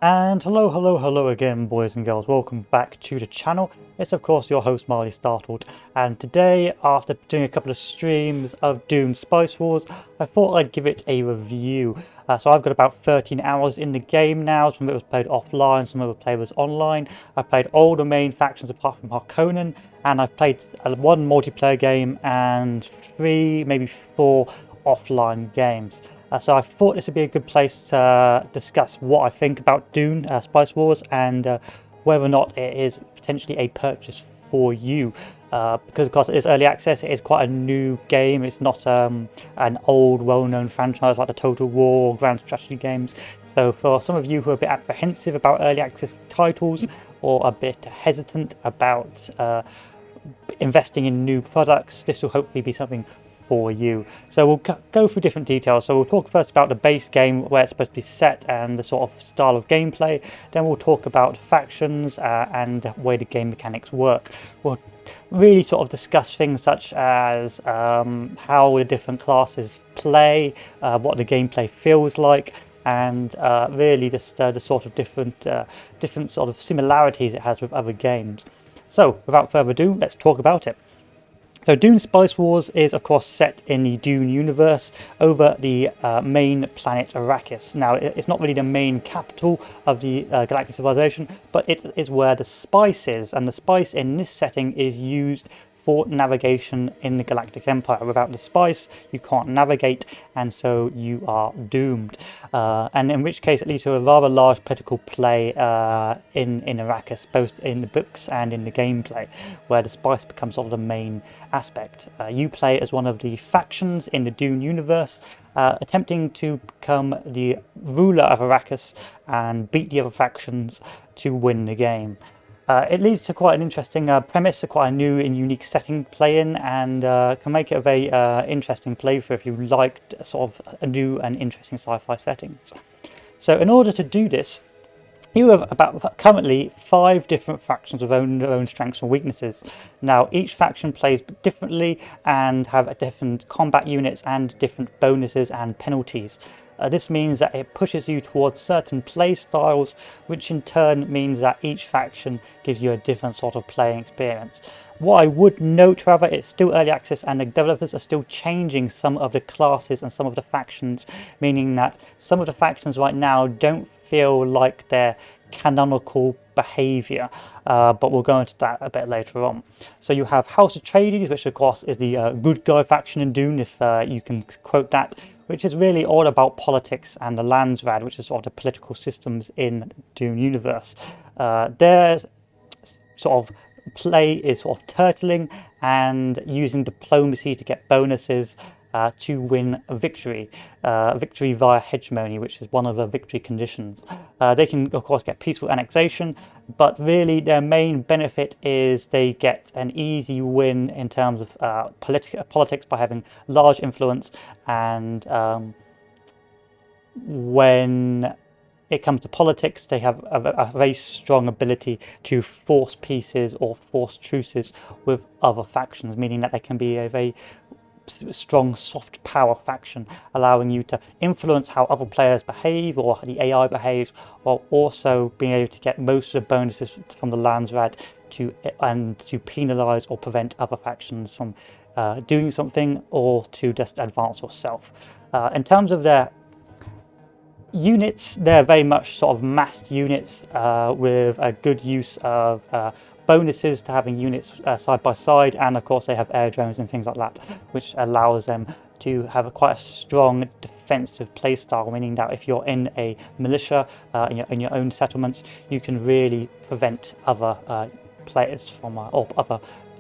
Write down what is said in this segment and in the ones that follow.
And hello again, boys and girls. Welcome back to the channel. It's of course your host Marley Startled, and today, after doing a couple of streams of DUNE Spice Wars, I thought I'd give it a review. So I've got about 13 hours in the game now. Some of it was played offline, some of it played was online. I played all the main factions apart from Harkonnen, and I've played one multiplayer game and three, maybe four offline games. So I thought this would be a good place to discuss what I think about DUNE Spice Wars and whether or not it is potentially a purchase for you. Because of course it is early access, it is quite a new game. It's not an old well-known franchise like the Total War or Grand Strategy games. So for some of you who are a bit apprehensive about early access titles or a bit hesitant about investing in new products, this will hopefully be something for you. So we'll go through different details. So we'll talk first about the base game, where it's supposed to be set and the sort of style of gameplay. Then we'll talk about factions and the way the game mechanics work. We'll really sort of discuss things such as how the different classes play, what the gameplay feels like, and really just the sort of different sort of similarities it has with other games. So without further ado, let's talk about it. So DUNE Spice Wars is of course set in the DUNE universe over the main planet Arrakis. Now it's not really the main capital of the galactic civilization, but it is where the spice is, and the spice in this setting is used for navigation in the Galactic Empire. Without the spice, you can't navigate, and so you are doomed. And in which case, it leads to a rather large political play in Arrakis, both in the books and in the gameplay, where the spice becomes sort of the main aspect. You play as one of the factions in the DUNE universe, attempting to become the ruler of Arrakis and beat the other factions to win the game. It leads to quite an interesting premise, quite a new and unique setting to play in, and can make it a very interesting playthrough if you liked sort of a new and interesting sci-fi settings. So in order to do this, you have about currently 5 different factions with their own strengths and weaknesses. Now each faction plays differently and have different combat units and different bonuses and penalties. This means that it pushes you towards certain play styles, which in turn means that each faction gives you a different sort of playing experience. What I would note, however, it's still early access and the developers are still changing some of the classes and some of the factions, meaning that some of the factions right now don't feel like they're canonical behavior, but we'll go into that a bit later on. So you have House Atreides, which of course is the good guy faction in DUNE, if you can quote that, which is really all about politics, and the Landsraad, which is sort of the political systems in the DUNE universe. Their sort of play is sort of turtling and using diplomacy to get bonuses to win a victory. Victory via hegemony, which is one of the victory conditions. They can of course get peaceful annexation, but really their main benefit is they get an easy win in terms of politics by having large influence, and when it comes to politics, they have a very strong ability to force peaces or force truces with other factions, meaning that they can be a very strong soft power faction, allowing you to influence how other players behave or the AI behaves, while also being able to get most of the bonuses from the Landsraad to penalize or prevent other factions from doing something, or to just advance yourself. In terms of their units, they're very much sort of massed units with a good use of bonuses to having units side by side, and of course they have air drones and things like that, which allows them to have quite a strong defensive playstyle, meaning that if you're in a militia in your own settlements, you can really prevent other players from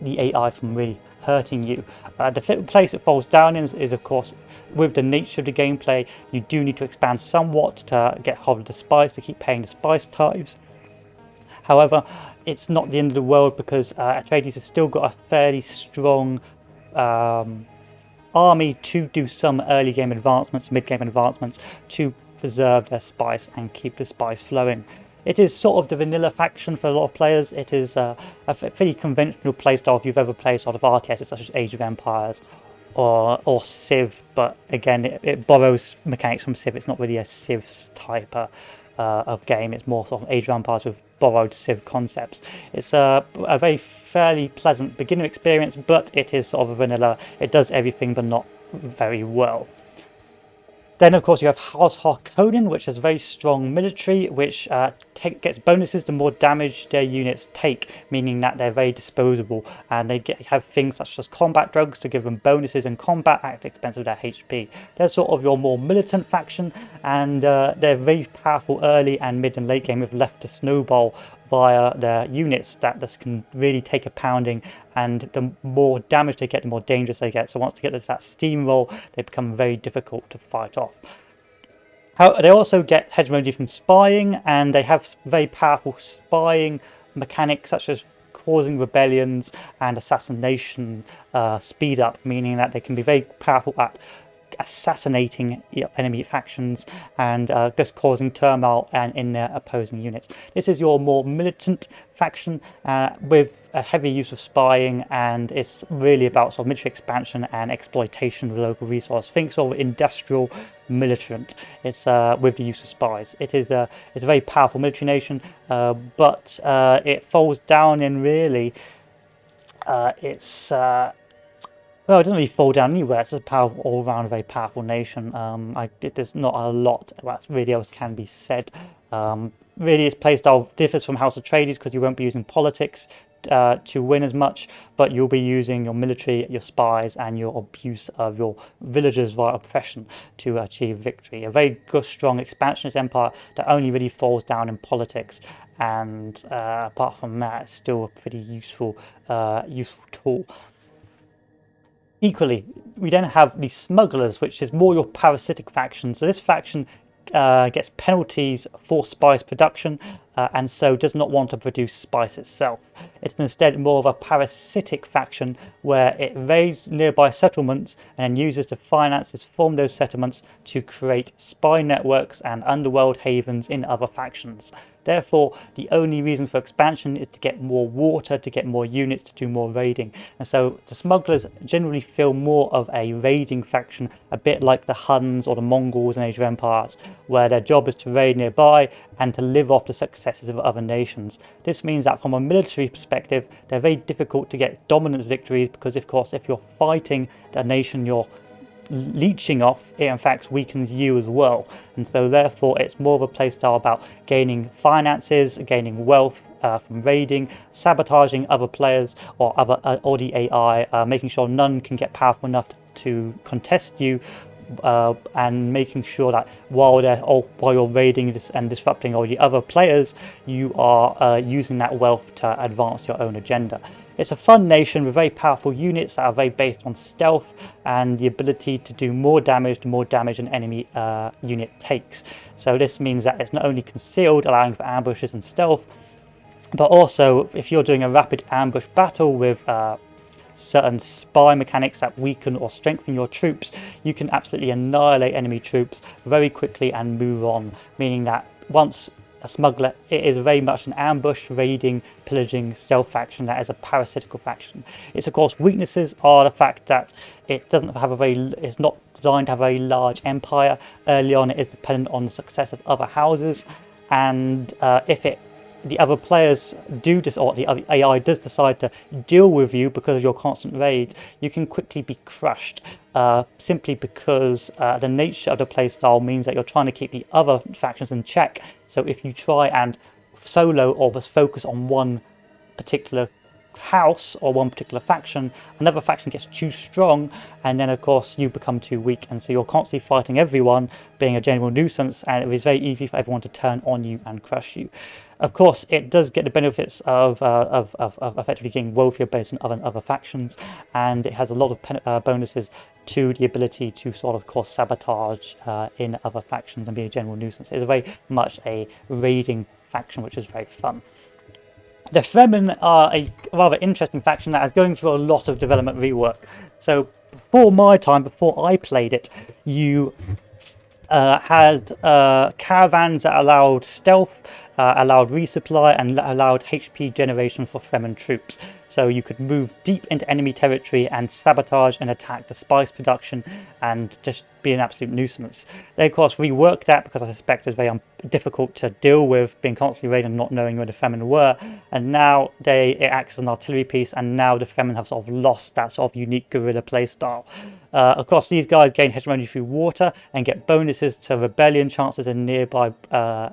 the AI from really hurting you. The place it falls down in is of course, with the nature of the gameplay, you do need to expand somewhat to get hold of the spice, to keep paying the spice tithes. However, it's not the end of the world, because Atreides has still got a fairly strong army to do some early game advancements, mid game advancements, to preserve their spice and keep the spice flowing. It is sort of the vanilla faction for a lot of players. It is a pretty conventional playstyle if you've ever played sort of RTSs such as Age of Empires or Civ, but again it borrows mechanics from Civ. It's not really a Civ type of game. It's more sort of Age of Empires with borrowed Civ concepts. It's a very fairly pleasant beginner experience, but it is sort of vanilla. It does everything but not very well. Then, of course, you have House Harkonnen, which is a very strong military, which gets bonuses the more damage their units take, meaning that they're very disposable, and they have things such as combat drugs to give them bonuses in combat at the expense of their HP. They're sort of your more militant faction, and they're very powerful early and mid and late game, with left to snowball via their units that this can really take a pounding, and the more damage they get, the more dangerous they get. So once they get to that steamroll, they become very difficult to fight off. They also get hegemony from spying, and they have very powerful spying mechanics such as causing rebellions and assassination speed up, meaning that they can be very powerful at assassinating enemy factions and just causing turmoil and in their opposing units. This is your more militant faction with a heavy use of spying, and it's really about sort of military expansion and exploitation of the local resource. Think sort of industrial militant. It's with the use of spies. It's a very powerful military nation, but it falls down in really well, it doesn't really fall down anywhere. It's a powerful, all-round, very powerful nation. There's not a lot that really else can be said. Really, its playstyle differs from House Atreides because you won't be using politics to win as much, but you'll be using your military, your spies, and your abuse of your villagers via oppression to achieve victory. A very good, strong expansionist empire that only really falls down in politics, and apart from that, it's still a pretty useful tool. Equally, we then have the smugglers, which is more your parasitic faction. So this faction gets penalties for spice production, and so does not want to produce spice itself. It's instead more of a parasitic faction where it raids nearby settlements and then uses the finances from those settlements to create spy networks and underworld havens in other factions. Therefore, the only reason for expansion is to get more water, to get more units, to do more raiding. And so the smugglers generally feel more of a raiding faction, a bit like the Huns or the Mongols in Age of Empires, where their job is to raid nearby and to live off the successes of other nations. This means that from a military perspective, they're very difficult to get dominant victories because, of course, if you're fighting the nation you're leeching off, it in fact weakens you as well, and so therefore it's more of a playstyle about gaining finances, gaining wealth from raiding, sabotaging other players or the AI, making sure none can get powerful enough to contest you, and making sure that while you're raiding and disrupting all the other players, you are using that wealth to advance your own agenda. It's a fun nation with very powerful units that are very based on stealth and the ability to do more damage the more damage an enemy unit takes. So this means that it's not only concealed, allowing for ambushes and stealth, but also if you're doing a rapid ambush battle with certain spy mechanics that weaken or strengthen your troops, you can absolutely annihilate enemy troops very quickly and move on, meaning that once a smuggler, it is very much an ambush, raiding, pillaging, stealth faction that is a parasitical faction. Its, of course, weaknesses are the fact that it's not designed to have a very large empire. Early on, it is dependent on the success of other houses, and if the other players do this, or the other AI does decide to deal with you because of your constant raids, you can quickly be crushed, simply because the nature of the playstyle means that you're trying to keep the other factions in check. So if you try and solo or just focus on one particular house or one particular faction, another faction gets too strong, and then of course you become too weak, and so you're constantly fighting everyone, being a general nuisance, and it is very easy for everyone to turn on you and crush you. Of course, it does get the benefits of effectively getting wealthier based on other factions, and it has a lot of bonuses to the ability to sort of course sabotage in other factions and be a general nuisance. It's very much a raiding faction, which is very fun. The Fremen are a rather interesting faction that is going through a lot of development rework. So before my time, before I played it, you had caravans that allowed stealth, allowed resupply, and allowed HP generation for Fremen troops. So you could move deep into enemy territory and sabotage and attack the spice production and just be an absolute nuisance. They of course reworked that because I suspect it was very difficult to deal with, being constantly raided and not knowing where the Fremen were. And now it acts as an artillery piece, and now the Fremen have sort of lost that sort of unique guerrilla playstyle. Of course, these guys gain hegemony through water and get bonuses to rebellion chances in nearby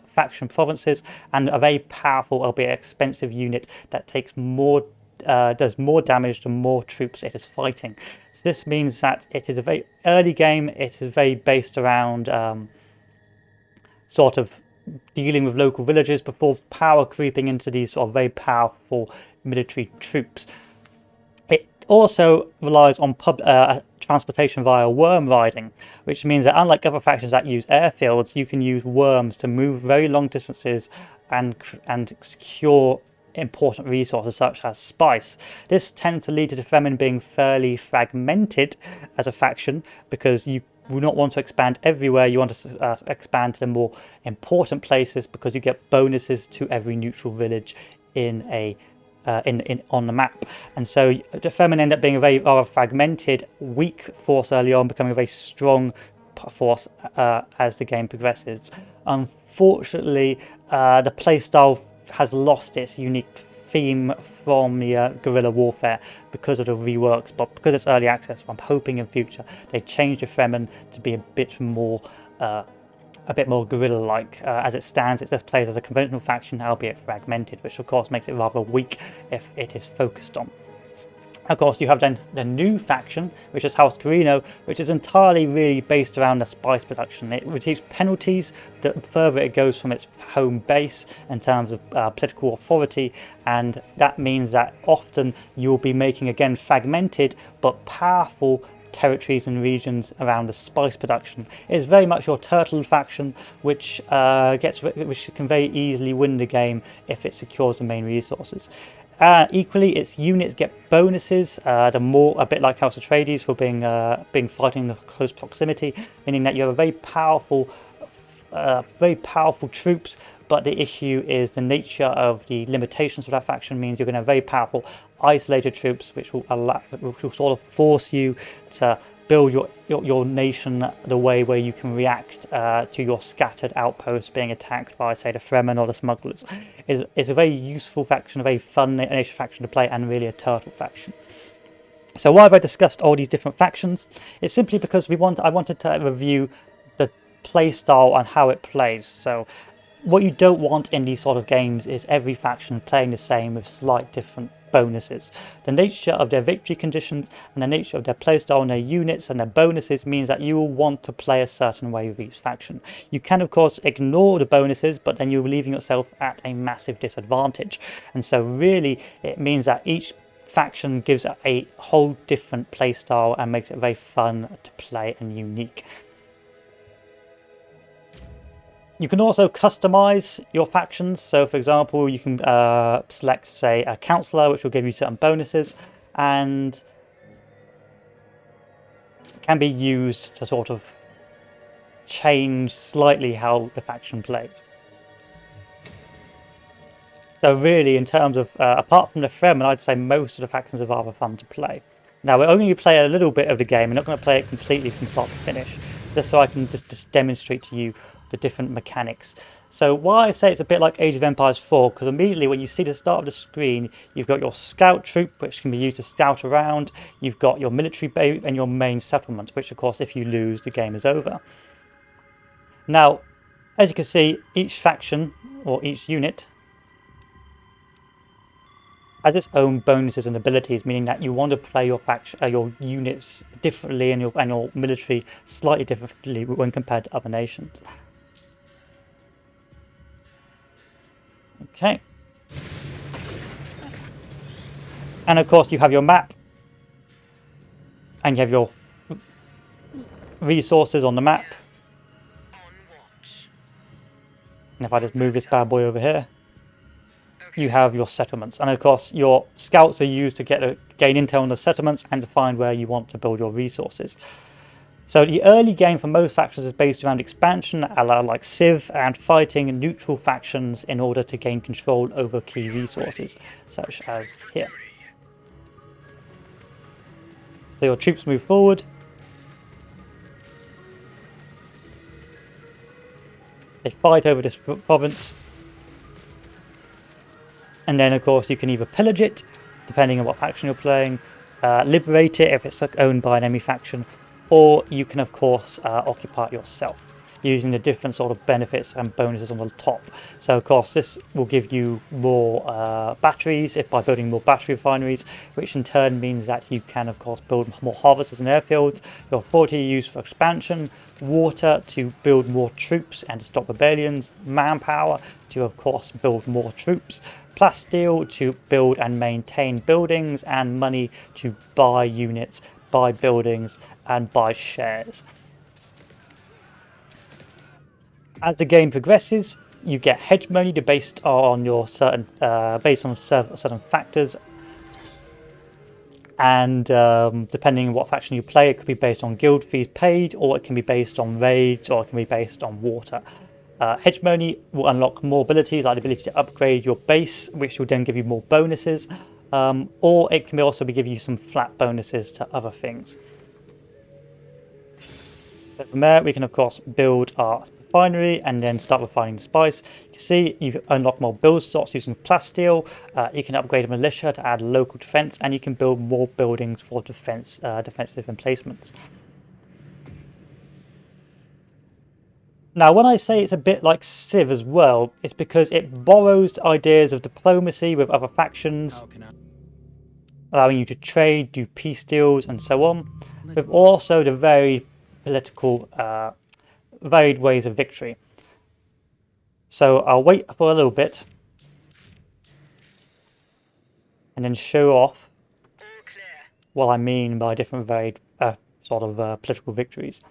faction provinces, and a very powerful, albeit expensive unit that takes more, does more damage the more troops it is fighting. So this means that it is a very early game. It is very based around sort of dealing with local villages before power creeping into these sort of very powerful military troops. It also relies on transportation via worm riding, which means that unlike other factions that use airfields, you can use worms to move very long distances and secure important resources such as spice. This tends to lead to the Fremen being fairly fragmented as a faction, because you will not want to expand everywhere. You want to expand to the more important places, because you get bonuses to every neutral village in on the map. And so the Fremen end up being a very rather fragmented, weak force early on, becoming a very strong force as the game progresses. Unfortunately, the playstyle has lost its unique theme from the guerrilla warfare because of the reworks, but because it's early access, I'm hoping in future they change the Fremen to be a bit more guerrilla-like. As it stands, it just plays as a conventional faction, albeit fragmented, which of course makes it rather weak if it is focused on. Of course, you have then the new faction, which is House Carino, which is entirely really based around the spice production. It receives penalties the further it goes from its home base in terms of political authority, and that means that often you'll be making, again, fragmented but powerful territories and regions around the spice production. It is very much your turtle faction, which can very easily win the game if it secures the main resources. Equally, its units get bonuses, a bit like House Atreides, for being fighting in close proximity, meaning that you have a very powerful troops. But the issue is the nature of the limitations of that faction means you're going to have very powerful isolated troops, which will sort of force you to build your nation the way where you can react to your scattered outposts being attacked by, say, the Fremen or the smugglers. It's a very useful faction, a very fun nation faction to play, and really a turtle faction. So why have I discussed all these different factions? It's simply because I wanted to review the play style and how it plays. So what you don't want in these sort of games is every faction playing the same with slight different bonuses. The nature of their victory conditions and the nature of their playstyle and their units and their bonuses means that you will want to play a certain way with each faction. You can of course ignore the bonuses, but then you're leaving yourself at a massive disadvantage. And so really it means that each faction gives a whole different playstyle and makes it very fun to play and unique. You can also customize your factions. So for example, you can select, say, a councillor, which will give you certain bonuses, and can be used to sort of change slightly how the faction plays. So really, in terms of, apart from the Fremen, I'd say most of the factions are rather fun to play. Now, we're only going to play a little bit of the game. We're not going to play it completely from start to finish, just so I can just demonstrate to you the different mechanics. So why I say it's a bit like Age of Empires 4, because immediately when you see the start of the screen, you've got your scout troop, which can be used to scout around. You've got your military base and your main settlement, which of course, if you lose, the game is over. Now, as you can see, each faction or each unit has its own bonuses and abilities, meaning that you want to play your your units differently and your military slightly differently when compared to other nations. Okay. And of course you have your map, and you have your resources on the map. And if I just move this bad boy over here, you have your settlements. And of course your scouts are used to gain intel on the settlements and to find where you want to build your resources. So the early game for most factions is based around expansion, a la like Civ, and fighting neutral factions in order to gain control over key resources, such as here. So your troops move forward. They fight over this province. And then, of course, you can either pillage it, depending on what faction you're playing, liberate it if it's owned by an enemy faction, or you can, of course, occupy it yourself, using the different sort of benefits and bonuses on the top. So, of course, this will give you more batteries by building more battery refineries, which in turn means that you can, of course, build more harvesters and airfields, your authority used for expansion, water to build more troops and to stop rebellions, manpower to, of course, build more troops, plasteel to build and maintain buildings, and money to buy units, buy buildings, and buy shares. As the game progresses, you get hegemony based on your certain certain factors, and depending on what faction you play, it could be based on guild fees paid, or it can be based on raids, or it can be based on water. Hegemony will unlock more abilities, like the ability to upgrade your base, which will then give you more bonuses, or it can also give you some flat bonuses to other things. So from there, we can of course build our refinery and then start refining the spice. You can see you can unlock more build slots using plasteel. You can upgrade a militia to add local defense, and you can build more buildings for defensive emplacements. Now, when I say it's a bit like Civ as well, it's because it borrows ideas of diplomacy with other factions, allowing you to trade, do peace deals, and so on, with also the very political, varied ways of victory. So I'll wait for a little bit and then show off what I mean by different varied political victories.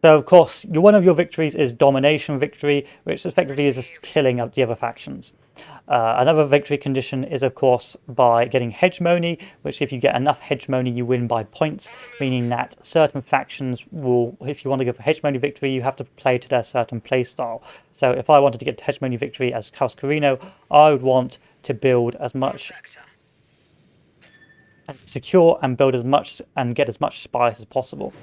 So, of course, one of your victories is domination victory, which effectively is just killing out the other factions. Another victory condition is, of course, by getting hegemony, which if you get enough hegemony, you win by points, meaning that certain factions will, if you want to go for hegemony victory, you have to play to their certain playstyle. So if I wanted to get hegemony victory as House Carino, I would want to build as much, secure and build as much and get as much spice as possible.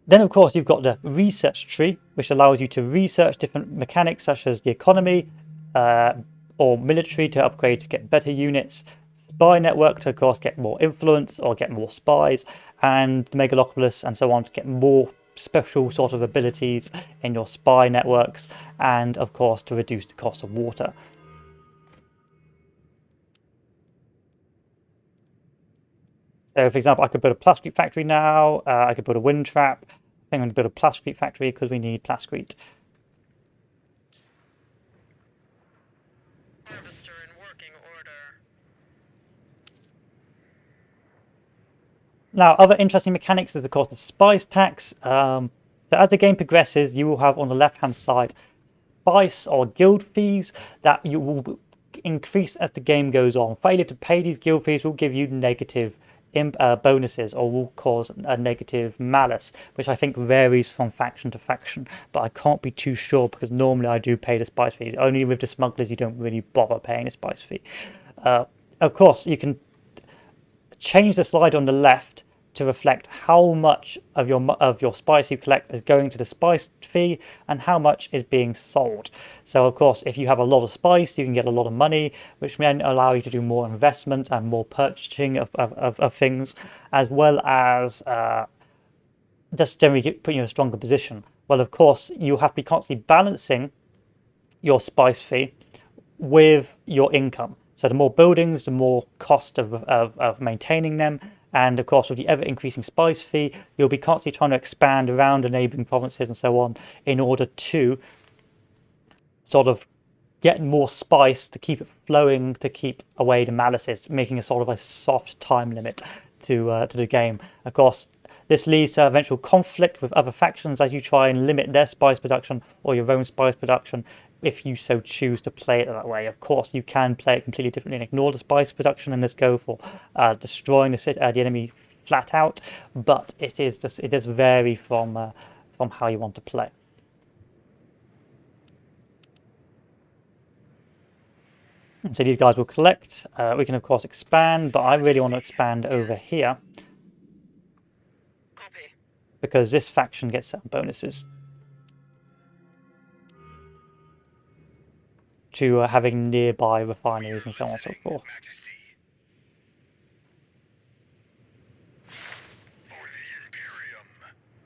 Then, of course, you've got the research tree, which allows you to research different mechanics such as the economy or military to upgrade to get better units, spy network to, of course, get more influence or get more spies, and megalopolis and so on to get more special sort of abilities in your spy networks, and, of course, to reduce the cost of water. So, for example, I could build a plasticrete factory now. I could build a wind trap. I think I'm going to build a plasticrete factory because we need plasticrete. Harvester in working order. Now, other interesting mechanics is, of course, the spice tax. So as the game progresses, you will have on the left-hand side spice or guild fees that you will increase as the game goes on. Failure to pay these guild fees will give you negative bonuses or will cause a negative malus, which I think varies from faction to faction, but I can't be too sure because normally I do pay the spice fee. Only with the smugglers you don't really bother paying the spice fee. Of course, you can change the slide on the left to reflect how much of your spice you collect is going to the spice fee and how much is being sold. So of course, if you have a lot of spice, you can get a lot of money, which may allow you to do more investment and more purchasing of things, as well as just generally put you in a stronger position. Well, of course, you have to be constantly balancing your spice fee with your income. So the more buildings, the more cost of maintaining them. And of course, with the ever-increasing spice fee, you'll be constantly trying to expand around the neighbouring provinces and so on in order to sort of get more spice to keep it flowing, to keep away the malices, making a sort of a soft time limit to the game. Of course, this leads to eventual conflict with other factions as you try and limit their spice production or your own spice production, if you so choose to play it that way. Of course, you can play it completely differently and ignore the spice production and just go for destroying the enemy flat out. But it does vary from how you want to play. And so these guys will collect. We can of course expand, but I really want to expand over here. because this faction gets certain bonuses to having nearby refineries and so on and so forth.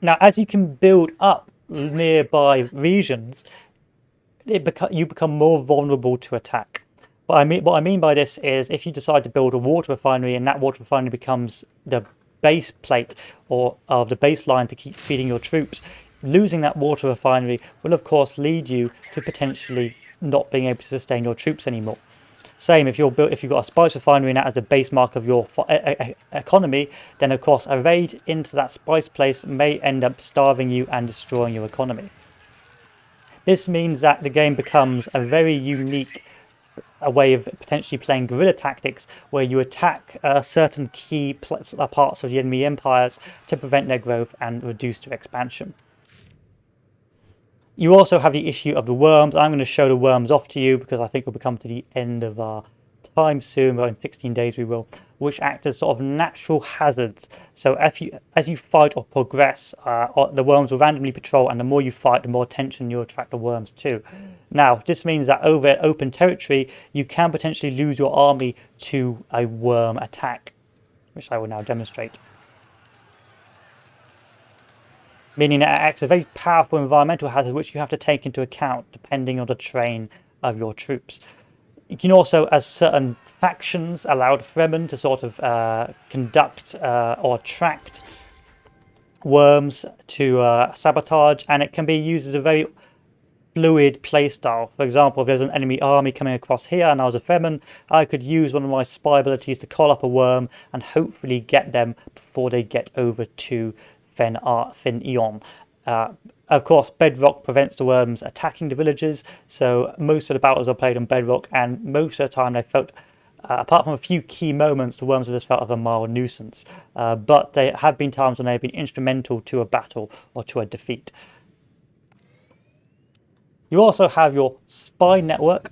Now, as you can build up nearby regions, you become more vulnerable to attack. What I mean by this is if you decide to build a water refinery and that water refinery becomes the base plate or of the baseline to keep feeding your troops, losing that water refinery will of course lead you to potentially not being able to sustain your troops anymore. Same if you've got a spice refinery and that as the base mark of your economy, then of course a raid into that spice place may end up starving you and destroying your economy. This means that the game becomes a very unique way of potentially playing guerrilla tactics, where you attack certain key parts of the enemy empires to prevent their growth and reduce their expansion. You also have the issue of the worms. I'm going to show the worms off to you because I think we'll come to the end of our time soon, well in 16 days we will, which act as sort of natural hazards. So as you fight or progress, the worms will randomly patrol, and the more you fight, the more attention you attract the worms to. Now, this means that over open territory, you can potentially lose your army to a worm attack, which I will now demonstrate. Meaning that it acts as a very powerful environmental hazard which you have to take into account depending on the terrain of your troops. You can also, as certain factions, allow the Fremen to sort of conduct or attract worms to sabotage, and it can be used as a very fluid playstyle. For example, if there's an enemy army coming across here and I was a Fremen, I could use one of my spy abilities to call up a worm and hopefully get them before they get over to Fen Eon. Of course, Bedrock prevents the worms attacking the villagers, so most of the battles are played on Bedrock, and most of the time they felt, apart from a few key moments, the worms have just felt of a mild nuisance. But there have been times when they've been instrumental to a battle or to a defeat. You also have your spy network,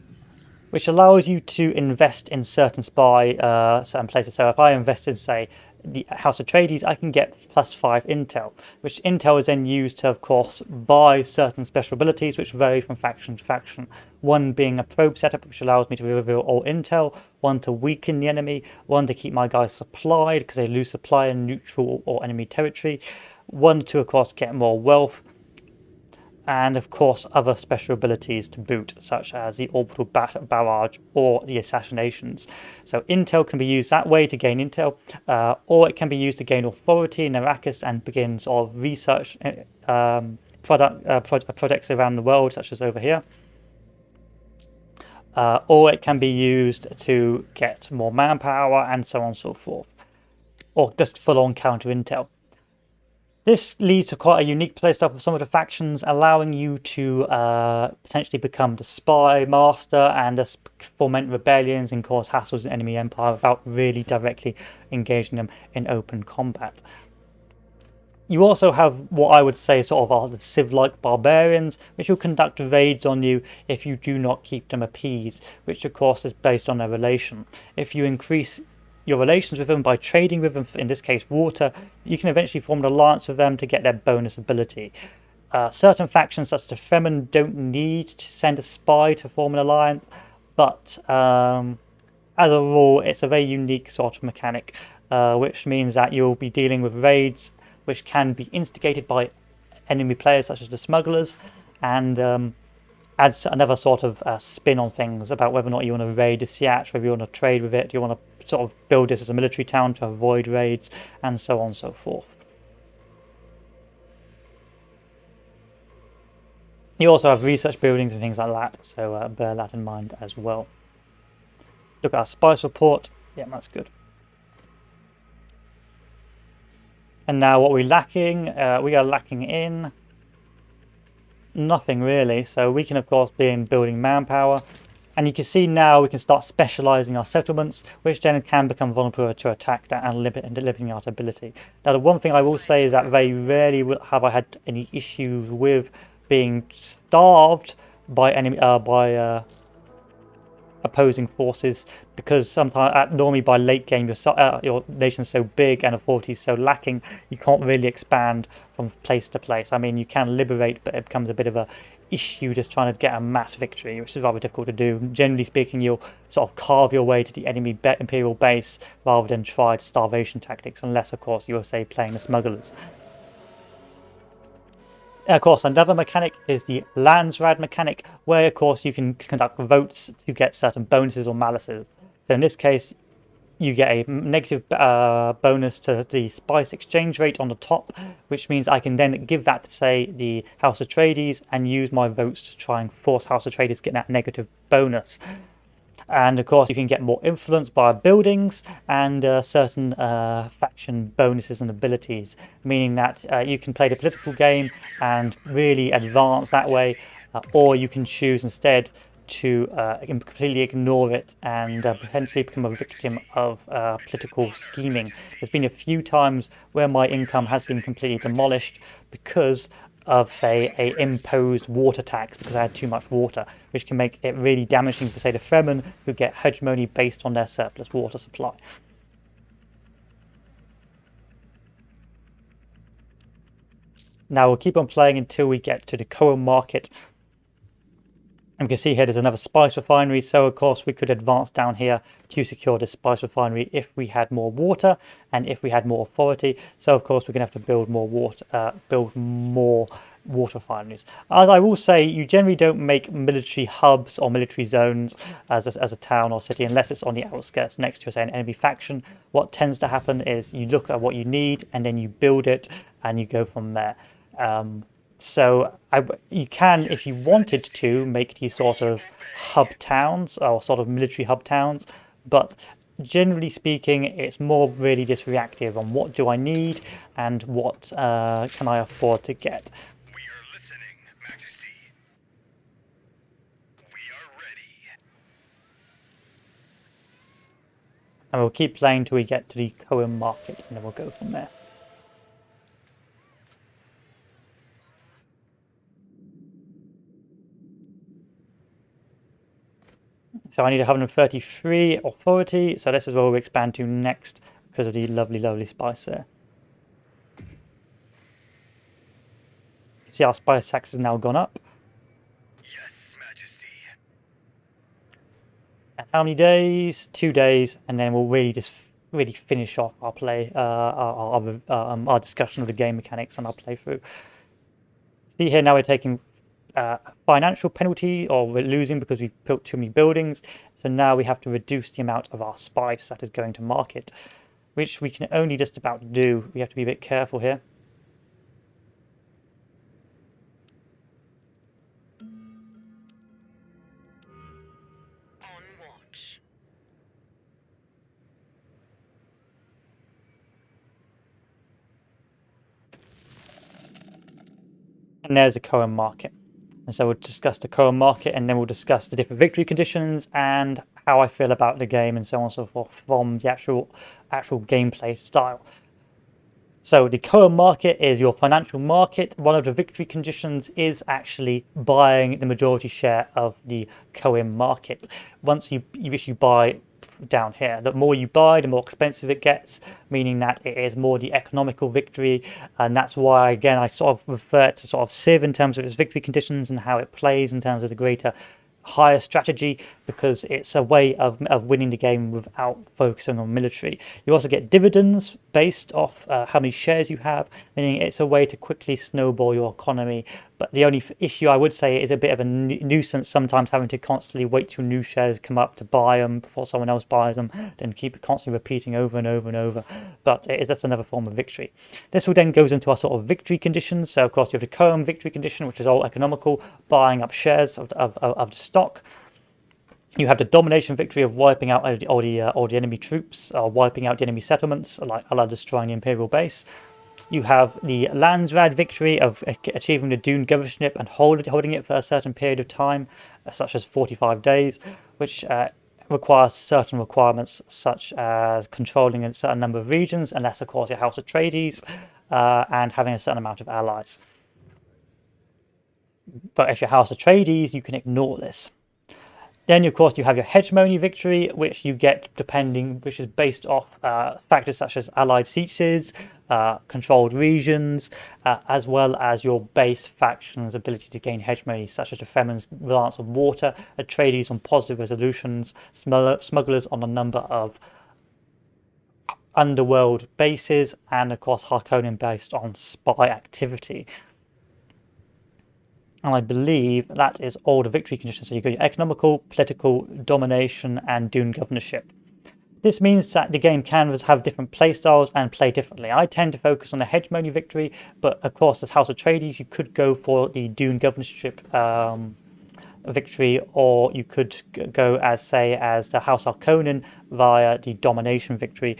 which allows you to invest in certain certain places. So if I invest in, say, the House Atreides, I can get +5 intel, which intel is then used to, of course, buy certain special abilities which vary from faction to faction. One being a probe setup, which allows me to reveal all intel, one to weaken the enemy, one to keep my guys supplied because they lose supply in neutral or enemy territory, one to, of course, get more wealth, and of course other special abilities to boot, such as the orbital barrage or the assassinations. So intel can be used that way to gain intel, or it can be used to gain authority in Arrakis and begin sort of research projects around the world, such as over here. Or it can be used to get more manpower and so on and so forth, or just full-on counter intel. This leads to quite a unique playstyle for some of the factions, allowing you to potentially become the spy master and just foment rebellions and cause hassles in enemy empire without really directly engaging them in open combat. You also have what I would say sort of are the civ-like barbarians, which will conduct raids on you if you do not keep them appeased, which of course is based on their relation. If you increase your relations with them by trading with them, in this case water, you can eventually form an alliance with them to get their bonus ability. Certain factions such as the Fremen don't need to send a spy to form an alliance, but as a rule it's a very unique sort of mechanic, which means that you'll be dealing with raids which can be instigated by enemy players such as the smugglers, and adds another sort of spin on things about whether or not you want to raid the Sietch, whether you want to trade with it, do you want to sort of build this as a military town to avoid raids, and so on and so forth. You also have research buildings and things like that, so bear that in mind as well. Look at our spice report. Yeah, that's good. And now what we're lacking, we are lacking in nothing really, so we can of course be in building manpower, and you can see now we can start specializing our settlements, which then can become vulnerable to attack and limiting our ability. Now the one thing I will say is that very rarely have I had any issues with being starved by opposing forces, because sometimes normally by late game your nation's so big and authority is so lacking, you can't really expand from place to place. I mean, you can liberate, but it becomes a bit of a issue just trying to get a mass victory, which is rather difficult to do. Generally speaking, you'll sort of carve your way to the enemy imperial base rather than try starvation tactics, unless of course you're, say, playing the smugglers. And of course, another mechanic is the Landsrad mechanic, where of course you can conduct votes to get certain bonuses or malices. So in this case, you get a negative bonus to the spice exchange rate on the top, which means I can then give that to, say, the House Atreides and use my votes to try and force House Atreides to get that negative bonus. And of course, you can get more influence by buildings and certain faction bonuses and abilities, meaning that you can play the political game and really advance that way, or you can choose instead to completely ignore it and potentially become a victim of political scheming. There's been a few times where my income has been completely demolished because of, say, a imposed water tax, because I had too much water, which can make it really damaging for, say, the Fremen, who get hegemony based on their surplus water supply. Now we'll keep on playing until we get to the Cohen market. And we can see here there's another spice refinery, so of course we could advance down here to secure this spice refinery if we had more water and if we had more authority. So of course we're going to have to build more water refineries. As I will say, you generally don't make military hubs or military zones as a town or city unless it's on the outskirts next to, say, an enemy faction. What tends to happen is you look at what you need and then you build it and you go from there. So you can, if you wanted to, make these sort of hub towns or sort of military hub towns, but generally speaking, it's more really just reactive on what do I need and what can I afford to get. We are listening, Majesty. We are ready. And we'll keep playing till we get to the Cohen market, and then we'll go from there. So I need 133 authority, so this is where we'll expand to next because of the lovely, lovely spice there. You see our spice tax has now gone up. Yes, Majesty. And how many days? 2 days, and then we'll really finish off our play, our discussion of the game mechanics and our playthrough. See here, now we're taking financial penalty, or we're losing because we've built too many buildings. So now we have to reduce the amount of our spice that is going to market, which we can only just about do. We have to be a bit careful here. On watch. And there's a Cohen market. And so we'll discuss the Cohen market, and then we'll discuss the different victory conditions and how I feel about the game and so on and so forth from the actual gameplay style. So the Cohen market is your financial market. One of the victory conditions is actually buying the majority share of the Cohen market. Once you buy down here, the more you buy, the more expensive it gets, meaning that it is more the economical victory. And that's why, again, I sort of refer to sort of Civ in terms of its victory conditions and how it plays in terms of the greater higher strategy, because it's a way of winning the game without focusing on military. You also get dividends based off how many shares you have, meaning it's a way to quickly snowball your economy. But the only issue I would say is a bit of a nuisance sometimes, having to constantly wait till new shares come up to buy them before someone else buys them, then keep constantly repeating over and over and over. But it is just another form of victory. This will then goes into our sort of victory conditions. So of course you have the Cohen victory condition, which is all economical, buying up shares of the stock. You have the domination victory of wiping out all the enemy troops, or wiping out the enemy settlements, like destroying the imperial base. You have the Landsrad victory of achieving the DUNE governorship and holding it for a certain period of time, such as 45 days, which requires certain requirements, such as controlling a certain number of regions, unless of course your House Atreides, and having a certain amount of allies. But if your House Atreides, you can ignore this. Then, of course, you have your Hegemony Victory, which you get which is based off factors such as allied sieges, controlled regions, as well as your base faction's ability to gain hegemony, such as the Fremen's reliance on water, Atreides on positive resolutions, smugglers on a number of underworld bases, and of course Harkonnen based on spy activity. And I believe that is all the victory conditions. So you got your economical, political, domination, and Dune governorship. This means that the game can have different playstyles and play differently. I tend to focus on the Hegemony Victory, but of course as House Atreides you could go for the Dune governorship victory, or you could go as the House Harkonnen via the domination victory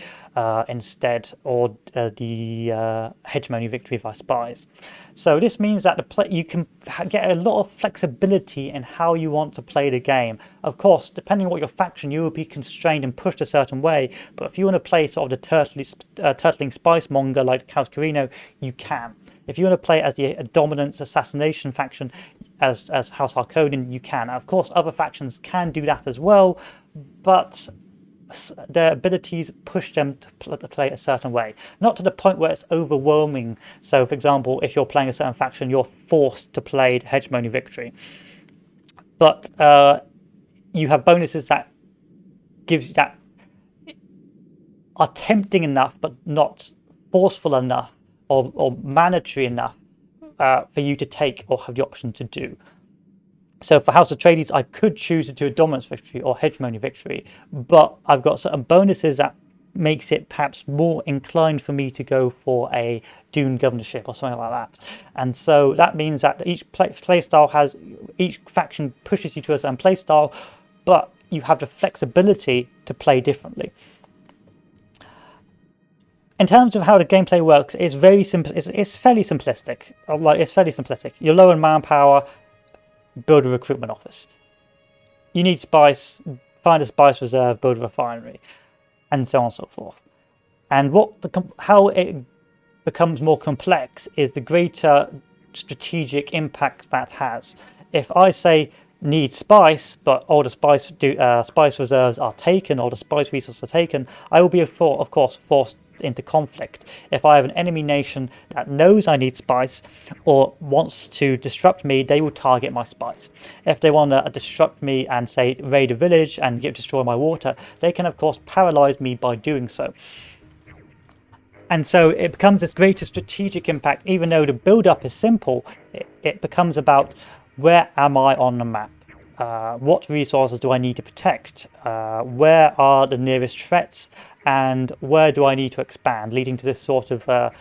instead, or the hegemony victory via spies. So this means that you can get a lot of flexibility in how you want to play the game. Of course, depending on what your faction, you will be constrained and pushed a certain way, but if you want to play sort of the turtling spice monger like House Carino, you can. If you want to play as the dominance assassination faction as House Harkonnen, you can. Of course, other factions can do that as well, but their abilities push them to play a certain way. Not to the point where it's overwhelming. So, for example, if you're playing a certain faction, you're forced to play the Hegemony Victory. But you have bonuses that are tempting enough, but not forceful enough or mandatory enough for you to take or have the option to do. So for House Atreides, I could choose to do a dominance victory or hegemony victory, but I've got certain bonuses that makes it perhaps more inclined for me to go for a Dune governorship or something like that. And so that means that each each faction pushes you to a certain playstyle, but you have the flexibility to play differently. In terms of how the gameplay works, it's very simple. It's fairly simplistic. It's fairly simplistic. You're low in manpower. Build a recruitment office. You need spice. Find a spice reserve. Build a refinery, and so on and so forth. And how it becomes more complex is the greater strategic impact that has. If I say need spice, but all the spice reserves are taken, all the spice resources are taken, I will be of course forced into conflict. If I have an enemy nation that knows I need spice or wants to disrupt me, they will target my spice. If they want to disrupt me and say raid a village and destroy my water, they can of course paralyze me by doing so. And so it becomes this greater strategic impact. Even though the build-up is simple, it becomes about where am I on the map? What resources do I need to protect? Where are the nearest threats? And where do I need to expand? Leading to this sort of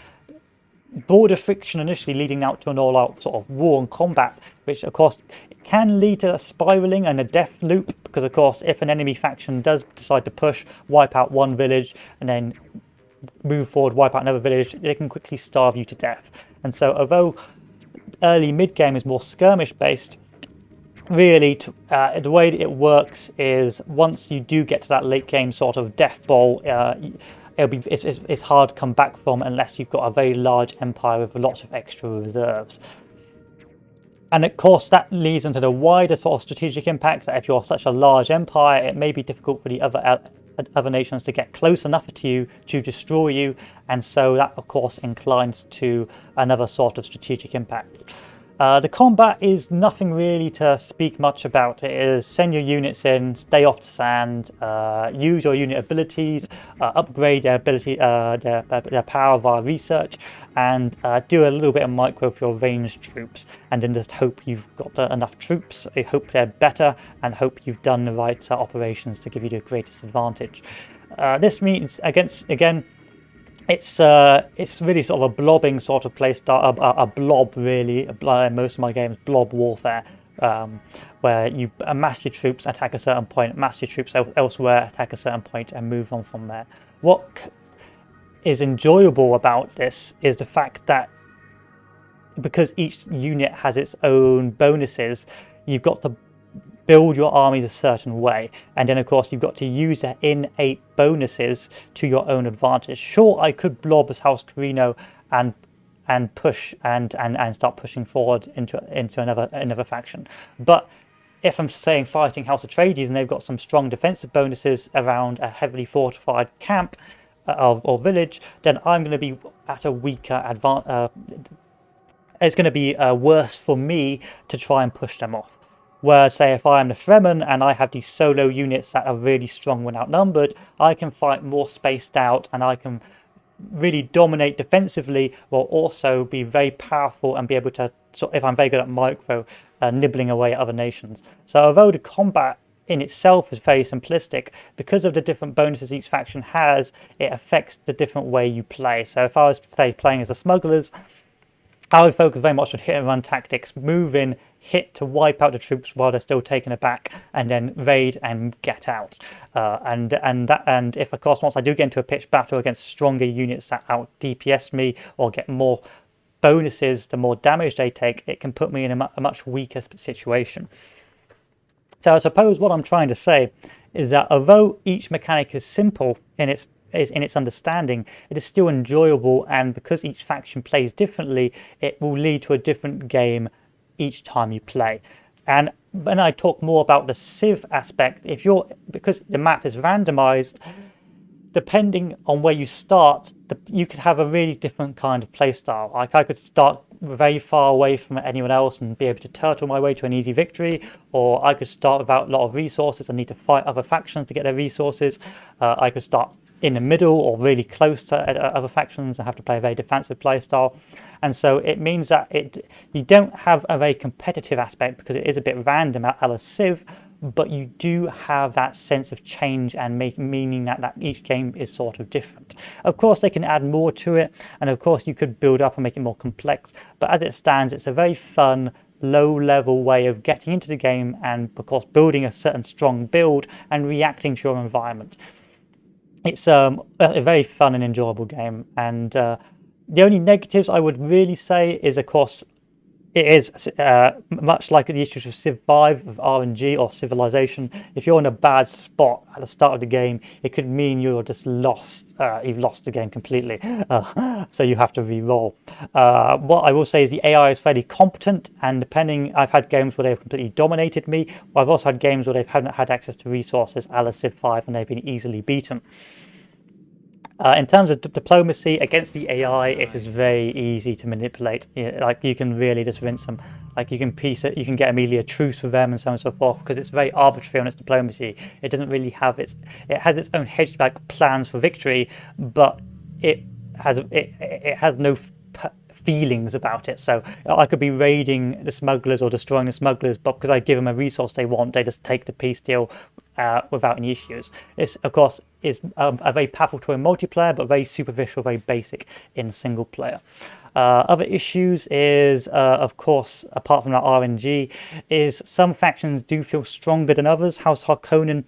border friction initially, leading out to an all-out sort of war and combat, which of course can lead to a spiraling and a death loop, because of course if an enemy faction does decide to push, wipe out one village, and then move forward, wipe out another village, they can quickly starve you to death. And so although early mid-game is more skirmish-based, really, the way it works is once you do get to that late game sort of death bowl, it's hard to come back from unless you've got a very large empire with lots of extra reserves. And of course that leads into the wider sort of strategic impact that if you're such a large empire, it may be difficult for the other nations to get close enough to you to destroy you, and so that of course inclines to another sort of strategic impact. The combat is nothing really to speak much about. It is send your units in, stay off the sand, use your unit abilities, upgrade their ability, their power via research, and do a little bit of micro for your ranged troops. And then just hope you've got enough troops, I hope they're better, and hope you've done the right operations to give you the greatest advantage. This means again. It's really sort of a blobbing sort of playstyle, a blob really. In most of my games, blob warfare, where you amass your troops, attack a certain point, amass your troops elsewhere, attack a certain point, and move on from there. What is enjoyable about this is the fact that because each unit has its own bonuses, you've got to build your armies a certain way, and then of course you've got to use their innate bonuses to your own advantage. Sure, I could blob as House Carino and push and start pushing forward into another faction, but if I'm saying fighting House Atreides and they've got some strong defensive bonuses around a heavily fortified camp or village, then I'm going to be at a weaker it's going to be worse for me to try and push them off. Whereas, say, if I am the Fremen and I have these solo units that are really strong when outnumbered, I can fight more spaced out and I can really dominate defensively while also be very powerful and be able to, if I'm very good at micro, nibbling away at other nations. So although the combat in itself is very simplistic, because of the different bonuses each faction has, it affects the different way you play. So if I was, say, playing as the smugglers, I would focus very much on hit and run tactics, move in, hit to wipe out the troops while they're still taken aback, and then raid and get out. And if of course once I do get into a pitched battle against stronger units that out DPS me or get more bonuses, the more damage they take, it can put me in a much weaker situation. So I suppose what I'm trying to say is that although each mechanic is simple in its understanding, it is still enjoyable, and because each faction plays differently, it will lead to a different game each time you play. And when I talk more about the Civ aspect, because the map is randomized, depending on where you start, you could have a really different kind of playstyle. Like I could start very far away from anyone else and be able to turtle my way to an easy victory, or I could start without a lot of resources and need to fight other factions to get their resources. I could start in the middle or really close to other factions and have to play a very defensive playstyle. And so it means that you don't have a very competitive aspect because it is a bit random a la Civ, but you do have that sense of change and meaning that each game is sort of different. Of course, they can add more to it, and of course you could build up and make it more complex, but as it stands, it's a very fun, low-level way of getting into the game and, of course, building a certain strong build and reacting to your environment. It's a very fun and enjoyable game, and the only negatives I would really say is, of course, it is much like the issues with Civ 5 of RNG or Civilization. If you're in a bad spot at the start of the game, it could mean you're just lost. You've lost the game completely, so you have to re-roll. What I will say is the AI is fairly competent, and I've had games where they've completely dominated me, but I've also had games where they haven't had access to resources a la Civ 5 and they've been easily beaten. In terms of diplomacy against the AI, it is very easy to manipulate. Like you can really just rinse them. Like you can piece it, you can get immediately a truce with them and so on and so forth, because it's very arbitrary on its diplomacy. It doesn't really have it has its own hedge like plans for victory, but it has no feelings about it. So I could be raiding the smugglers or destroying the smugglers, but because I give them a resource they want, they just take the peace deal without any issues. This, of course, is a very powerful tool in multiplayer, but very superficial, very basic in single player. Other issues is, of course, apart from that RNG, is some factions do feel stronger than others. House Harkonnen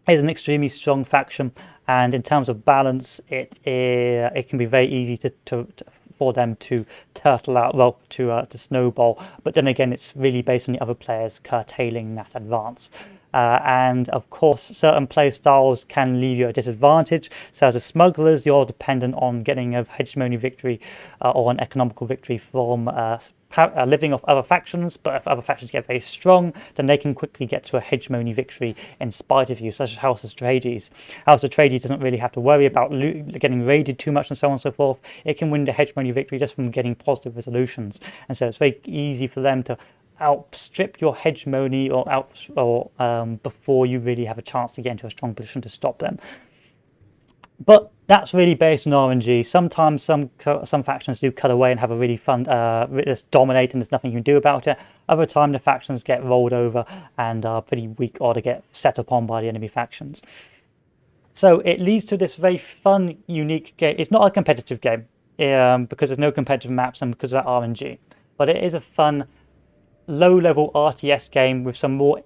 is an extremely strong faction, and in terms of balance, it can be very easy for them to turtle out, well, to snowball. But then again, it's really based on the other players curtailing that advance. And of course, certain play styles can leave you at a disadvantage. So as a smugglers, you're dependent on getting a hegemony victory or an economical victory from living off other factions. But if other factions get very strong, then they can quickly get to a hegemony victory in spite of you, such as House Atreides. House Atreides doesn't really have to worry about getting raided too much and so on and so forth. It can win the hegemony victory just from getting positive resolutions. And so it's very easy for them to outstrip your hegemony before you really have a chance to get into a strong position to stop them. But that's really based on RNG. Sometimes some factions do cut away and have a really fun, just dominate, and there's nothing you can do about it. Other time the factions get rolled over and are pretty weak, or they get set upon by the enemy factions. So it leads to this very fun, unique game. It's not a competitive game because there's no competitive maps and because of that RNG. But it is a fun, low-level RTS game with some more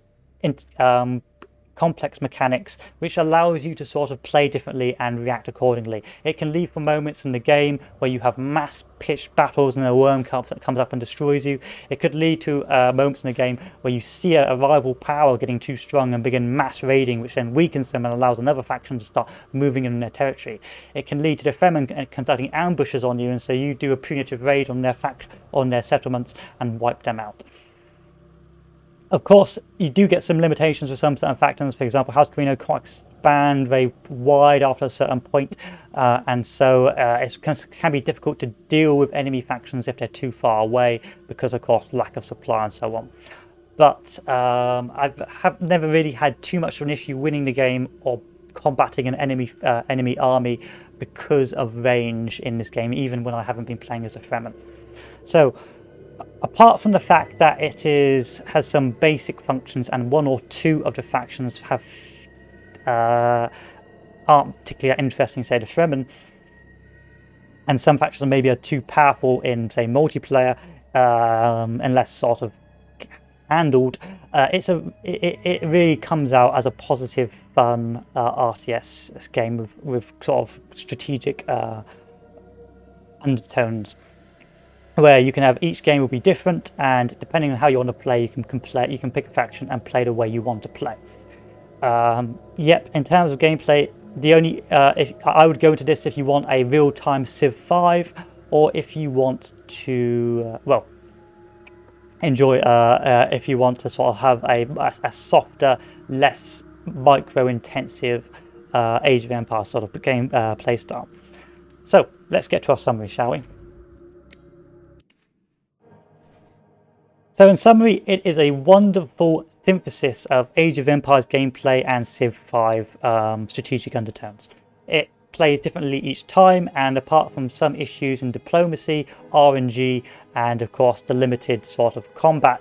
complex mechanics, which allows you to sort of play differently and react accordingly. It can lead for moments in the game where you have mass pitched battles and a worm comes up and destroys you. It could lead to moments in the game where you see a rival power getting too strong and begin mass raiding, which then weakens them and allows another faction to start moving in their territory. It can lead to the Fremen conducting ambushes on you, and so you do a punitive raid on their settlements and wipe them out. Of course, you do get some limitations with some certain factions. For example, House Carino can't expand very wide after a certain point, and so it can be difficult to deal with enemy factions if they're too far away because, of course, lack of supply and so on. But have never really had too much of an issue winning the game or combating an enemy army because of range in this game, even when I haven't been playing as a Fremen. So, apart from the fact that it has some basic functions and one or two of the factions aren't particularly interesting, say the Fremen, and some factions maybe are too powerful in, say, multiplayer, unless sort of handled, it really comes out as a positive, fun RTS game with sort of strategic undertones, where you can have each game will be different, and depending on how you want to play, you can pick a faction and play the way you want to play. Yep, in terms of gameplay, the only if I would go into this if you want a real-time Civ 5, or if you want to enjoy if you want to sort of have a softer, less micro-intensive Age of Empires sort of game playstyle. So let's get to our summary, shall we? So in summary, it is a wonderful synthesis of Age of Empires gameplay and Civ 5 strategic undertones. It plays differently each time, and apart from some issues in diplomacy, RNG, and of course the limited sort of combat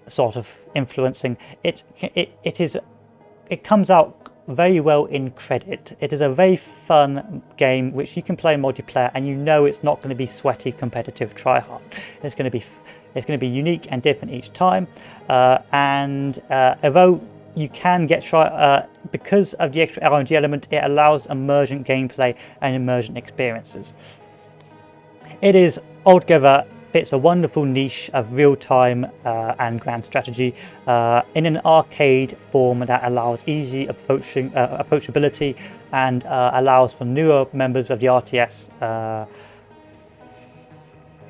sort of influencing, it comes out very well in credit. It is a very fun game which you can play in multiplayer, and you know it's not going to be sweaty competitive try-hard. It's going to be unique and different each time, and although you can get because of the extra RNG element, it allows emergent gameplay and emergent experiences. It is altogether fits a wonderful niche of real-time and grand strategy in an arcade form that allows easy approachability and allows for newer members of the RTS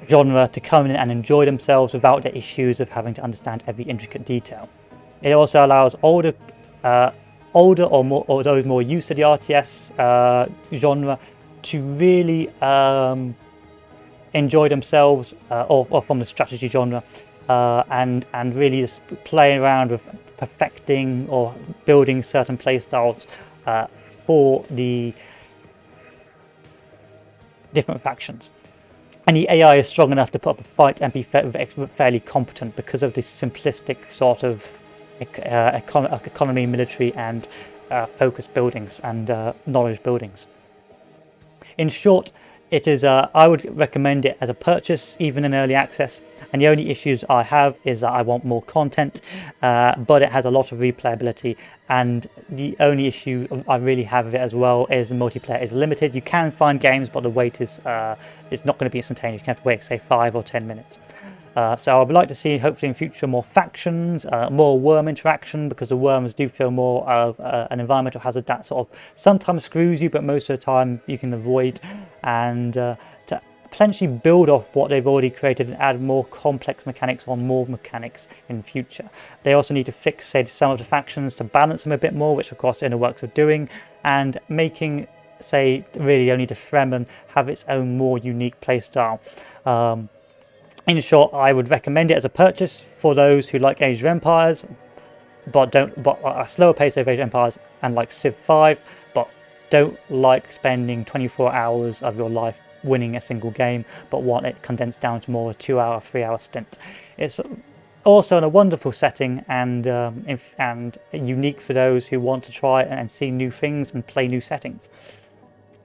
genre to come in and enjoy themselves without the issues of having to understand every intricate detail. It also allows older or those more used to the RTS genre to really enjoy themselves, or from the strategy genre, and really just playing around with perfecting or building certain playstyles for the different factions. And the AI is strong enough to put up a fight and be fairly competent because of this simplistic sort of economy, military, and focus buildings and knowledge buildings. In short, it is. I would recommend it as a purchase, even in early access. And the only issues I have is that I want more content, but it has a lot of replayability. And the only issue I really have with it as well is the multiplayer is limited. You can find games, but the wait is not going to be instantaneous. You can have to wait, say, 5 or 10 minutes. So I would like to see, hopefully in future, more factions, more worm interaction, because the worms do feel more of an environmental hazard that sort of sometimes screws you, but most of the time you can avoid, and to potentially build off what they've already created and add more complex mechanics or more mechanics in future. They also need to fix, say, some of the factions to balance them a bit more, which of course Inner Works are doing, and making, say, really only the Fremen have its own more unique playstyle. In short, I would recommend it as a purchase for those who like Age of Empires, but a slower pace of Age of Empires and like Civ 5, but don't like spending 24 hours of your life winning a single game, but want it condensed down to more a 2-hour, 3-hour stint. It's also in a wonderful setting and unique for those who want to try and see new things and play new settings.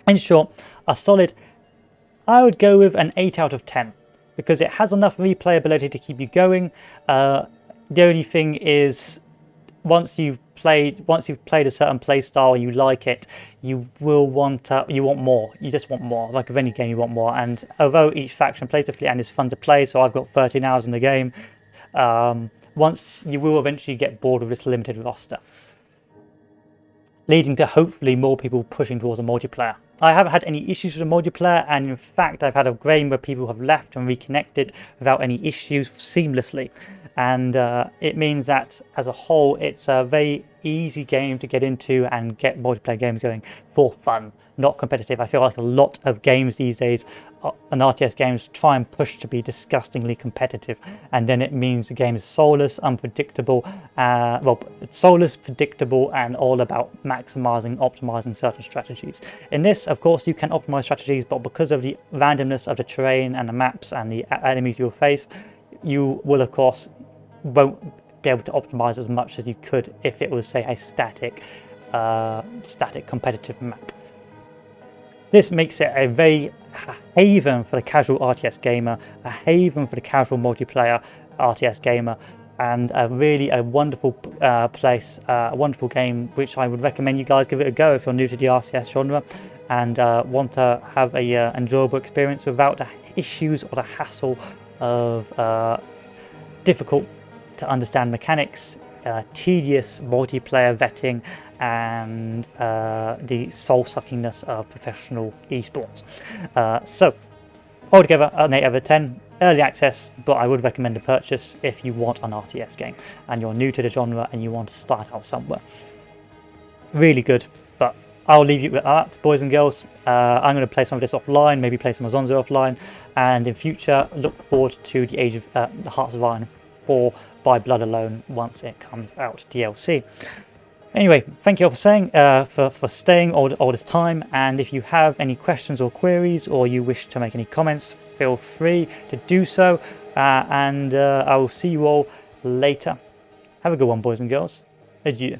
In short, a solid, I would go with an 8 out of 10. Because it has enough replayability to keep you going. The only thing is, once you've played a certain playstyle and you like it, you want more. You just want more. Like with any game, you want more. And although each faction plays differently and is fun to play, so I've got 13 hours in the game, once you will eventually get bored of this limited roster, leading to hopefully more people pushing towards a multiplayer. I haven't had any issues with the multiplayer, and in fact I've had a game where people have left and reconnected without any issues seamlessly. and it means that as a whole it's a very easy game to get into and get multiplayer games going for fun, not competitive. I feel like a lot of games these days, and RTS games, try and push to be disgustingly competitive, and then it means the game is soulless, unpredictable, it's soulless, predictable, and all about maximizing, optimizing certain strategies. In this, of course, you can optimize strategies, but because of the randomness of the terrain and the maps and the enemies you'll face, you will, of course, won't be able to optimize as much as you could if it was, say, a static competitive map. This makes it a very haven for the casual RTS gamer, a haven for the casual multiplayer RTS gamer, and a wonderful place, a wonderful game, which I would recommend you guys give it a go if you're new to the RTS genre and want to have a enjoyable experience without the issues or the hassle of difficult to understand mechanics, tedious multiplayer vetting, and the soul-suckingness of professional esports. So altogether, an 8 out of 10. Early access, but I would recommend a purchase if you want an RTS game and you're new to the genre and you want to start out somewhere. Really good, but I'll leave you with that, boys and girls. I'm going to play some of this offline, maybe play some Azonzo offline, and in future look forward to the Age of the Hearts of Iron 4 by Blood Alone once it comes out DLC. Anyway, thank you all for staying all this time, and if you have any questions or queries, or you wish to make any comments, feel free to do so, and I will see you all later. Have a good one, boys and girls. Adieu.